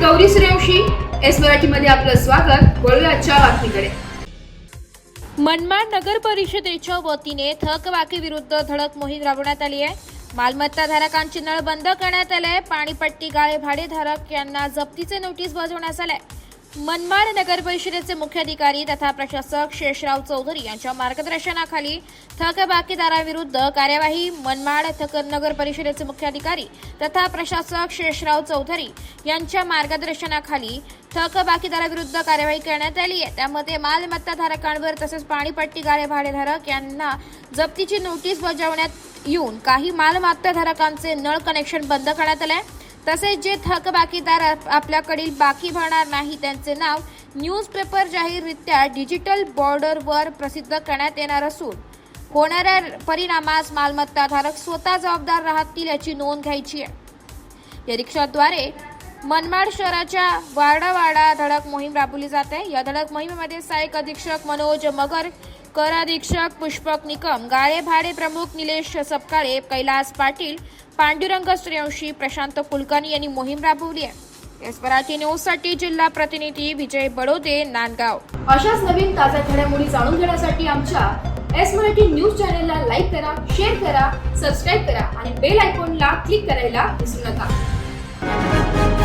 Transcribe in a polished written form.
Gauri Suryavanshi. S मराठीमध्ये आपलं स्वागत. वळूया आजच्या बातमीकडे. मनमाड नगर परिषदेच्या वतीने थकबाकी विरुद्ध धडक मोहीम राबवण्यात आली आहे. मालमत्ता धारकांची नळ बंद करण्यात आले. पाणीपट्टी गाळे भाडेधारक यांना जप्तीचे नोटीस बजावण्यात आले. मनमाड नगर परिषदेचे मुख्याधिकारी तथा प्रशासक शेषराव चौधरी यांच्या मार्गदर्शनाखाली थकबाकीदाराविरुद्ध कार्यवाही. मनमाड नगर परिषदेचे मुख्याधिकारी तथा प्रशासक शेषराव चौधरी यांच्या मार्गदर्शनाखाली थकबाकीदाराविरुद्ध कार्यवाही करण्यात आली आहे. त्यामध्ये मालमत्ता धारकांवर तसेच पाणीपट्टी गाळे भाडेधारक यांना जप्तीची नोटीस बजावण्यात येऊन काही मालमत्ता धारकांचे नळ कनेक्शन बंद करण्यात आले. तसेच जे थकबाकीदार आपल्याकडील बाकी भरणार नाही त्यांचे नाव न्यूजपेपर जाहीररित्या डिजिटल बॉर्डरवर प्रसिद्ध करण्यात येणार असून होणाऱ्या परिणामास मालमत्ताधारक स्वतः जबाबदार राहतील याची नोंद घ्यायची आहे. या रिक्षाद्वारे मनमाड शहराच्या वाडावाडा धडक मोहीम राबवली जाते. या धडक मोहिमेमध्ये सहाय्यक अधीक्षक मनोज मगर, कर अधीक्षक पुष्पक निकम, गाळे भाडे प्रमुख निलेश सपकाळे, कैलास पाटील, पांडुरंग सूर्यवंशी, प्रशांत कुलकर्णी यांनी मोहीम राबवली आहे. एस मराठी न्यूजसाठी जिल्हा प्रतिनिधी विजय बडोदे, नांदगाव. अशाच नवीन ताज्या घडामोडी जाणून घेण्यासाठी आमच्या एस मराठी न्यूज चॅनलला लाईक करा, शेअर करा, सबस्क्राईब करा आणि बेल आयकॉनला क्लिक करायला विसरू नका.